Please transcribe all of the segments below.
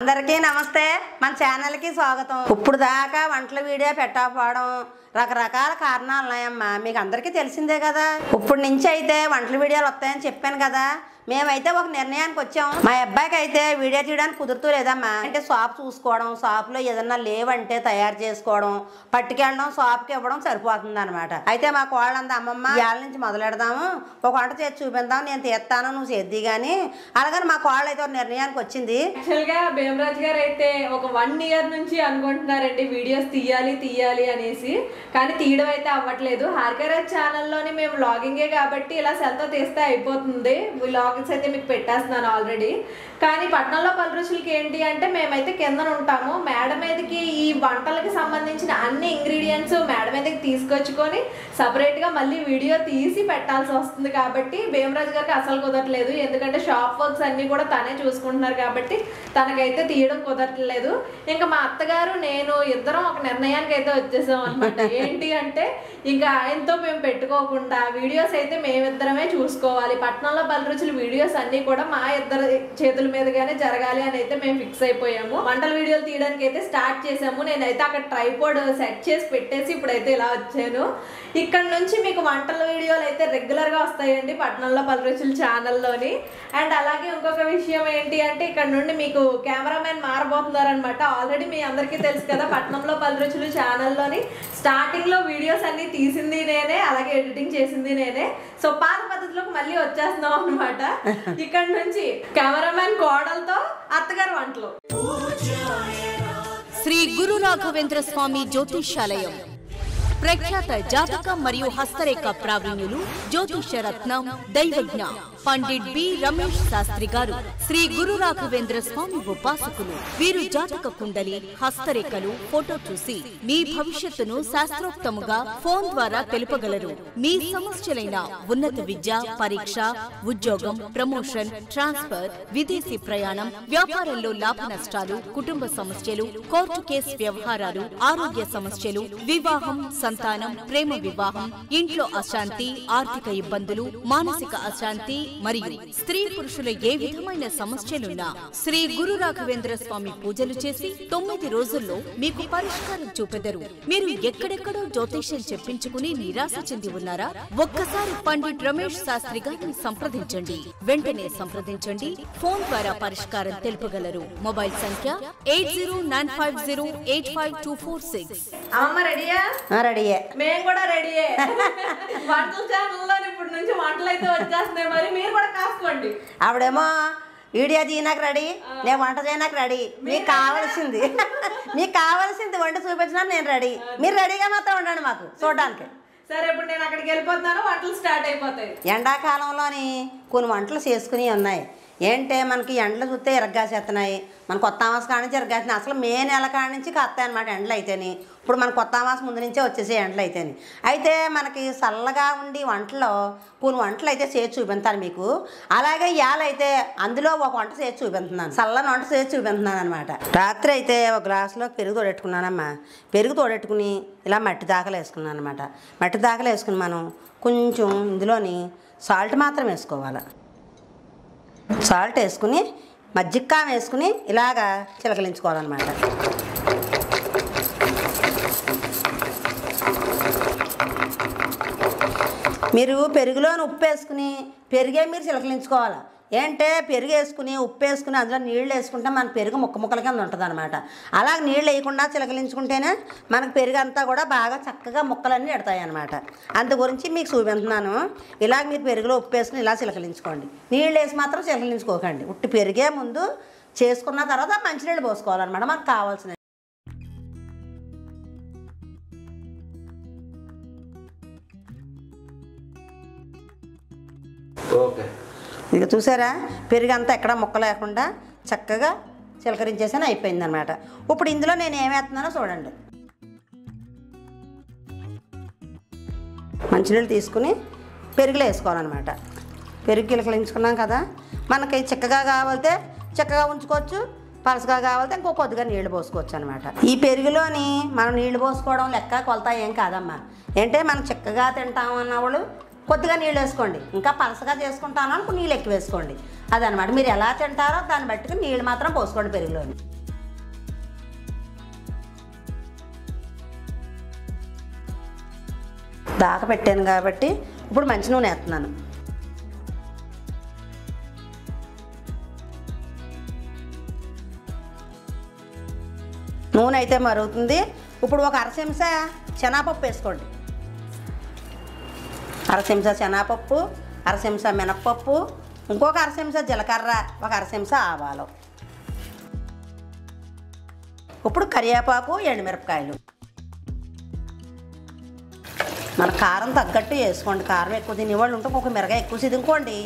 అందరికీ నమస్తే మన ఛానల్కి స్వాగతం. ఇప్పుడు దాకా వంటల వీడియో పెట్టకపోవడం రకరకాల కారణాలు ఉన్నాయమ్మా, మీకు అందరికీ తెలిసిందే కదా. ఇప్పుడు నుంచి అయితే వంటల వీడియోలు వస్తాయని చెప్పాను కదా. మేమైతే ఒక నిర్ణయానికి వచ్చాం. మా అబ్బాయికి అయితే వీడియో తీయడానికి కుదురుతూ లేదమ్మా. అంటే షాప్ చూసుకోవడం, షాప్లో ఏదన్నా లేవంటే తయారు చేసుకోవడం, పట్టుకెళ్ళడం, షాప్కి ఇవ్వడం సరిపోతుంది అనమాట. అయితే మా కోళ్ళంతా అమ్మమ్మ ఇవాళ నుంచి మొదలెడదాము, ఒక వంట చేసి చూపిద్దాం, నేను తీస్తాను నువ్వు చేద్ది కానీ అలాగని మా కోళ్ళు అయితే ఒక నిర్ణయానికి వచ్చింది. యాక్చువల్గా భీమరాజ్ గారు అయితే ఒక 1 ఇయర్ నుంచి అనుకుంటున్నారండి వీడియోస్ తీయాలి అనేసి, కానీ తీయడం అయితే అవ్వట్లేదు. హారికరాజ్ ఛానల్లోని మేము వ్లాగింగే కాబట్టి ఇలా సెల్తో తీస్తే అయిపోతుంది. వ్లాగ్స్ అయితే మీకు పెట్టేస్తున్నాను ఆల్రెడీ. కానీ పట్టణంలో పలు రుచులకి ఏంటి అంటే మేమైతే కింద ఉంటాము. మేడ మీదకి ఈ వంటలకి సంబంధించిన అన్ని ఇంగ్రీడియంట్స్ మేడ మీదకి తీసుకొచ్చుకొని సపరేట్గా మళ్ళీ వీడియో తీసి పెట్టాల్సి వస్తుంది. కాబట్టి భీమరాజ్ గారికి అసలు కుదరట్లేదు, ఎందుకంటే షాప్ వర్క్స్ అన్ని కూడా తనే చూసుకుంటున్నారు కాబట్టి తనకైతే తీయడం కుదరట్లేదు. ఇంకా మా అత్తగారు నేను ఇద్దరం ఒక నిర్ణయానికి అయితే వచ్చేసాం అనమాట. ఏంటి అంటే ఇంకా ఆయనతో మేము పెట్టుకోకుండా వీడియోస్ అయితే మేమిద్దరమే చూసుకోవాలి. పట్టణంలో పలు రుచులు వీడియోస్ అన్ని కూడా మా ఇద్దరు చేతుల మీదుగానే జరగాలి అని అయితే మేము ఫిక్స్ అయిపోయాము. వంటల వీడియోలు తీయడానికి అయితే స్టార్ట్ చేసాము. నేనైతే అక్కడ ట్రైపోడ్ సెట్ చేసి పెట్టేసి ఇప్పుడైతే ఇలా వచ్చాను. ఇక్కడ నుంచి మీకు వంటల వీడియోలు అయితే రెగ్యులర్ గా వస్తాయండి పట్టణంలో పలు రుచుల ఛానల్లోని. అండ్ అలాగే ఇంకొక విషయం ఏంటి అంటే ఇక్కడ నుండి మీకు కెమెరామెన్ మారబోతున్నారు అనమాట. ఆల్రెడీ మీ అందరికీ తెలుసు కదా, పట్టణంలో పలు రుచులు ఛానల్లోని స్టార్టింగ్ లో వీడియోస్ అన్ని తీసింది నేనే, అలాగే ఎడిటింగ్ చేసింది నేనే. సో పాత పద్ధతిలోకి మళ్ళీ వచ్చేస్తున్నాం అనమాట. ఇక్కడ నుంచి కెమెరామెన్ కోడలతో అత్తగారు వంటలు. శ్రీ గురు రాఘవేంద్ర స్వామి జ్యోతిష్యాలయం ప్రఖ్యాత జాతక మరియు హస్తరేఖ ప్రావీణ్యులు, జ్యోతిష రత్నం, దైవజ్ఞ పండిట్ బి రమేష్ శాస్త్రి గారు శ్రీ గురు రాఘవేంద్ర స్వామి ఉపాసకులు. వీరు జాతక కుండలి, హస్తరేఖలు, ఫోటో చూసి మీ భవిష్యత్తును శాస్త్రోక్తముగా ఫోన్ ద్వారా తెలుపగలరు. మీ సమస్యలైన ఉన్నత విద్య, పరీక్ష, ఉద్యోగం, ప్రమోషన్, ట్రాన్స్ఫర్, విదేశీ ప్రయాణం, వ్యాపారంలో లాభ నష్టాలు, కుటుంబ సమస్యలు, కోర్టు కేసు వ్యవహారాలు, ఆరోగ్య సమస్యలు, వివాహం, సంతానం, ప్రేమ వివాహం, ఇంట్లో అశాంతి, ఆర్థిక ఇబ్బందులు, మానసిక అశాంతి మరియు స్త్రీ పురుషుల ఏ విధమైన సమస్యలున్నా శ్రీ గురు రాఘవేంద్ర స్వామి పూజలు చేసి 9 రోజుల్లో మీకు పరిష్కారం చూపెదరు. మీరు ఎక్కడెక్కడో జ్యోతిష్యం చెప్పించుకుని నిరాశ చెంది ఉన్నారా? ఒక్కసారి పండిట్ రమేష్ శాస్త్రి గారిని సంప్రదించండి. వెంటనే సంప్రదించండి. ఫోన్ ద్వారా పరిష్కారం తెలుపగలరు. మొబైల్ సంఖ్య 8095085246. అమ్మ రెడీయా? రెడీయే, మేము కూడా రెడీయే. వంటల ఛానల్లో ఇప్పటి నుంచి వంటలు అయితే వచ్చేస్తున్నాయి, మరి మీరు కూడా కాసుకోండి. ఆవిడేమో వీడియో తీయనాక రెడీ, నేను వంట చేయనాక రెడీ. మీకు కావాల్సింది వంట చూపించినా నేను రెడీ. మీరు రెడీగా మాత్రం ఉండండి మాకు చూడడానికి. సరే, ఇప్పుడు నేను అక్కడికి వెళ్ళిపోతున్నాను, వంటలు స్టార్ట్ అయిపోతాయి. ఎండాకాలంలోని కొన్ని వంటలు చేసుకుని ఉన్నాయి. ఏంటే మనకి ఎండలు చూస్తే ఎరగాసేస్తున్నాయి. మన కొత్త అమాస కాడి నుంచి ఎరగాస్తున్నాయి. అసలు మే నెల కాడి నుంచి కాస్తాయి అనమాట ఎండలు అయితేని. ఇప్పుడు మన కొత్త అమాస ముందు నుంచే వచ్చేసే ఎండలు అయితేని. అయితే మనకి చల్లగా ఉండి వంటలో కొన్ని వంటలు అయితే చేసి చూపిస్తాను మీకు. అలాగే ఇవాళ అయితే అందులో ఒక వంట చేసి చూపిస్తున్నాను, చల్లని వంట చేసి చూపిస్తున్నాను అనమాట. రాత్రి అయితే ఒక గ్లాసులో పెరుగు తోడెట్టుకున్నానమ్మా. పెరుగు తోడెట్టుకుని ఇలా మట్టి దాకలు వేసుకున్నాను అనమాట. మట్టి దాకలు వేసుకుని మనం కొంచెం ఇందులోని సాల్ట్ మాత్రం వేసుకోవాలి. సాల్ట్ వేసుకుని మజ్జిగ వేసుకుని ఇలాగా చిలకలించుకోవాలన్నమాట. మీరు పెరుగులోని ఉప్పు వేసుకుని పెరిగే మీరు చిలకలించుకోవాలి. ఏంటే పెరుగు వేసుకుని ఉప్పు వేసుకుని అందులో నీళ్ళు వేసుకుంటే మన పెరుగు ముక్కల కింద ఉంటుంది అనమాట. అలా నీళ్ళు వేయకుండా చిలకలించుకుంటేనే మనకు పెరుగు అంతా కూడా బాగా చక్కగా ముక్కలన్నీ ఎడతాయి అనమాట. అందు గురించి మీకు చూపిస్తున్నాను. ఇలాగ మీరు పెరుగులో ఉప్పు వేసుకుని ఇలా చిలకలించుకోండి. నీళ్ళు వేసి మాత్రం చిలకలించుకోకండి. ఉట్టి పెరిగే ముందు చేసుకున్న తర్వాత మంచినీళ్ళు పోసుకోవాలన్నమాట మనకు కావాల్సిన. ఓకే, ఇక చూసారా, పెరుగు అంతా ఎక్కడ ముక్క లేకుండా చక్కగా చిలకరించేసాను, అయిపోయిందనమాట. ఇప్పుడు ఇందులో నేను ఏమేస్తున్నానో చూడండి. మంచినీళ్ళు తీసుకుని పెరుగులో వేసుకోవాలన్నమాట. పెరుగు చిలకరించుకున్నాం కదా, మనకి చిక్కగా కావాలితే చిక్కగా ఉంచుకోవచ్చు, పలసగా కావాలితే ఇంకో కొద్దిగా నీళ్లు పోసుకోవచ్చు అనమాట. ఈ పెరుగులోని మనం నీళ్లు పోసుకోవడం లెక్క కొలత ఏం కాదమ్మా. ఏంటంటే మనం చిక్కగా తింటాం అన్నవాళ్ళు కొద్దిగా నీళ్ళు వేసుకోండి. ఇంకా పలసగా చేసుకుంటాను అనుకో నీళ్ళు ఎక్కువ వేసుకోండి. అదనమాట. మీరు ఎలా తింటారో దాన్ని బట్టి నీళ్ళు మాత్రం పోసుకోండి పెరుగులోని. దాకా పెట్టాను కాబట్టి ఇప్పుడు మంచి నూనె వేస్తున్నాను. నూనె అయితే మరుగుతుంది. ఇప్పుడు ఒక అర చెంచా శనగపప్పు వేసుకోండి. అర చెంచా శనగపప్పు, అర చెంచా మినప్పప్పు, ఇంకొక అర చెంచా జీలకర్ర, ఒక అర చెంచా ఆవాలు. ఇప్పుడు కరివేపాకు, ఎండుమిరపకాయలు. మన కారం తగ్గట్టు వేసుకోండి. కారం ఎక్కువ తినేవాళ్ళు ఉంటే ఒక మిరగాయ ఎక్కువ చిదుకోండి.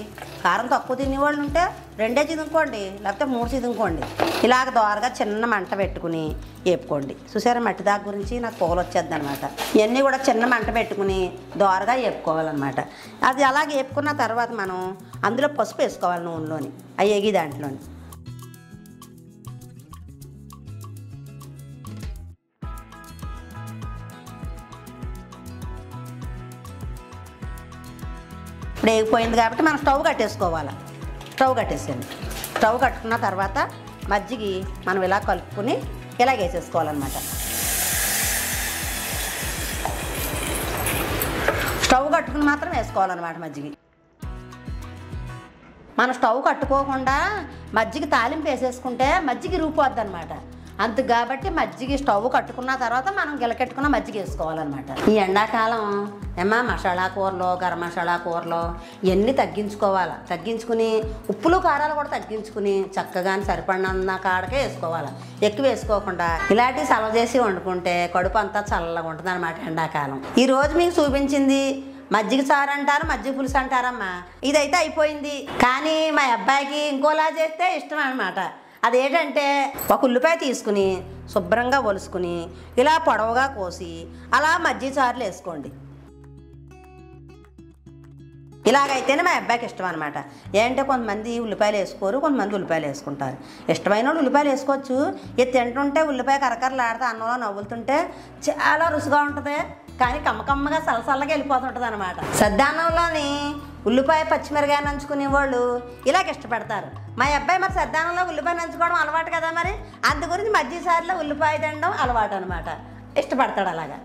కారం తక్కువ తినేవాళ్ళు ఉంటే 2 చిదుకోండి, లేకపోతే 3 చిదుకోండి. ఇలాగ దోరగా చిన్న మంట పెట్టుకుని వేపుకోండి. చూసారా మట్టి దాకా గురించి నాకు పొగలు వచ్చేద్ది అనమాట. ఇవన్నీ కూడా చిన్న మంట పెట్టుకుని దోరగా వేపుకోవాలన్నమాట. అది అలాగ వేపుకున్న తర్వాత మనం అందులో పసుపు వేసుకోవాలి నూనెలోని, అవి ఎగి దాంట్లోని. ఇప్పుడు వేగిపోయింది కాబట్టి మనం స్టవ్ కట్టేసుకోవాలి. స్టవ్ కట్టేసేయండి. స్టవ్ కట్టుకున్న తర్వాత మజ్జిగి మనం ఇలా కలుపుకొని ఇలా వేసేసుకోవాలన్నమాట. స్టవ్ కట్టుకుని మాత్రం వేసుకోవాలన్నమాట మజ్జిగి. మనం స్టవ్ కట్టుకోకుండా మజ్జిగ తాలింపు వేసేసుకుంటే మజ్జిగ రూపోద్ది అనమాట. అంతే కాబట్టి మజ్జిగ స్టవ్ కట్టుకున్న తర్వాత మనం గిలకెట్టుకున్న మజ్జిగ వేసుకోవాలన్నమాట. ఈ ఎండాకాలం మసాలా కూరలో, గరం మసాలా కూరలో ఇవన్నీ తగ్గించుకోవాలి. తగ్గించుకుని ఉప్పులు కారాలు కూడా తగ్గించుకుని చక్కగా సరిపడినంత కాడకే వేసుకోవాలి. ఎక్కువ వేసుకోకుండా ఇలాంటివి సలవ చేసి వండుకుంటే కడుపు అంతా చల్లగా ఉంటుంది అనమాట ఎండాకాలం. ఈరోజు మీకు చూపించింది మజ్జిగ చారు అంటారు, మజ్జిగ పులుసు అంటారమ్మా. ఇదైతే అయిపోయింది. కానీ మా అబ్బాయికి ఇంకోలా చేస్తే ఇష్టం అనమాట. అదేంటంటే ఒక ఉల్లిపాయ తీసుకుని శుభ్రంగా ఒలుసుకుని ఇలా పొడవుగా కోసి అలా మజ్జిగ చారులు వేసుకోండి. ఇలాగైతేనే మా అబ్బాయికి ఇష్టం అనమాట. ఏంటంటే కొంతమంది ఉల్లిపాయలు వేసుకోరు, కొంతమంది ఉల్లిపాయలు వేసుకుంటారు. ఇష్టమైన వాళ్ళు ఉల్లిపాయలు వేసుకోవచ్చు. ఇది తింటుంటే ఉల్లిపాయ కరకరలాడితే అన్నంలో నవ్వులుతుంటే చాలా రుచిగా ఉంటుంది. కానీ కమ్మకమ్మగా సలసల్లగా వెళ్ళిపోతుంటుంది అనమాట. సద్దానంలోని ఉల్లిపాయ పచ్చిమిరకాయ నంచుకునే వాళ్ళు ఇలాగ ఇష్టపడతారు. మా అబ్బాయి మరి సద్దానంలో ఉల్లిపాయ నంచుకోవడం అలవాటు కదా, మరి అందు గురించి మజ్జిగ సార్లో ఉల్లిపాయ తినడం అలవాటు అనమాట. ఇష్టపడతాడు అలాగా.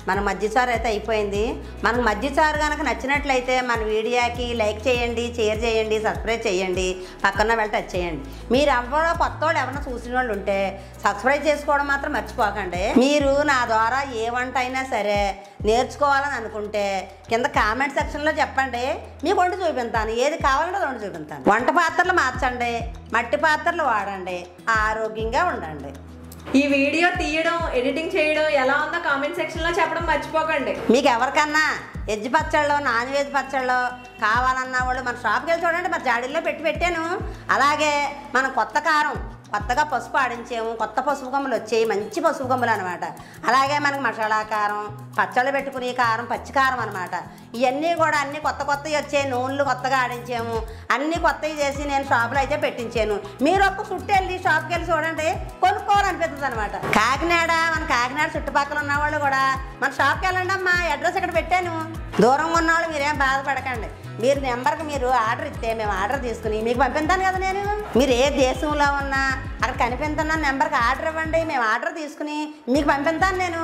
మన మజ్జిగ చారు అయితే అయిపోయింది. మనకు మజ్జిగ చారు కనుక నచ్చినట్లయితే మన వీడియోకి లైక్ చేయండి, షేర్ చేయండి, సబ్స్క్రైబ్ చేయండి, పక్కన వెళ్ళి టచ్ చేయండి. మీరు ఎవరో కొత్త వాళ్ళు ఎవరైనా చూసిన వాళ్ళు ఉంటే సబ్స్క్రైబ్ చేసుకోవడం మాత్రం మర్చిపోకండి. మీరు నా ద్వారా ఏ వంట అయినా సరే నేర్చుకోవాలని అనుకుంటే కింద కామెంట్ సెక్షన్లో చెప్పండి. మీకు వంట చూపిస్తాను. ఏది కావాలంటే వంట చూపిస్తాను. వంట పాత్రలు మార్చండి, మట్టి పాత్రలు వాడండి, ఆరోగ్యంగా ఉండండి. ఈ వీడియో తీయడం, ఎడిటింగ్ చేయడం ఎలా ఉందో కామెంట్ సెక్షన్లో చెప్పడం మర్చిపోకండి. మీకు ఎవరికన్నా వెజ్ పచ్చళ్ళు, నాన్ వెజ్ పచ్చళ్ళు కావాలన్నా వాళ్ళు మన షాప్కి వెళ్ళి చూడండి. మరి జాడీల్లో పెట్టాను. అలాగే మనం కొత్త కారం, కొత్తగా పసుపు ఆడించాము, కొత్త పసుపు కొమ్మలు వచ్చాయి, మంచి పసుపు కొమ్మలు అనమాట. అలాగే మనకు మసాలా కారం, పచ్చళ్ళు పెట్టుకునే కారం, పచ్చికారం అనమాట. ఇవన్నీ కూడా అన్నీ కొత్త కొత్తవి వచ్చాయి. నూనెలు కొత్తగా ఆడించాము, అన్నీ కొత్తవి చేసి నేను షాపులో అయితే పెట్టించాను. మీరు ఒక్క చుట్టూ వెళ్ళి షాప్కి వెళ్ళి చూడండి, కొనుక్కోవాలనిపిస్తుంది అనమాట. మన కాకినాడ చుట్టుపక్కల ఉన్న వాళ్ళు కూడా మన షాప్కి వెళ్ళండి అమ్మా, అడ్రస్ ఇక్కడ పెట్టాను. దూరంగా ఉన్నవాళ్ళు మీరేం బాధపడకండి. మీరు నెంబర్కి మీరు ఆర్డర్ ఇస్తే మేము ఆర్డర్ తీసుకుని మీకు పంపిస్తాను కదా. నేను మీరు ఏ దేశంలో ఉన్నా అక్కడ కనిపిస్తున్న నెంబర్కి ఆర్డర్ ఇవ్వండి, మేము ఆర్డర్ తీసుకుని మీకు పంపిస్తాను నేను.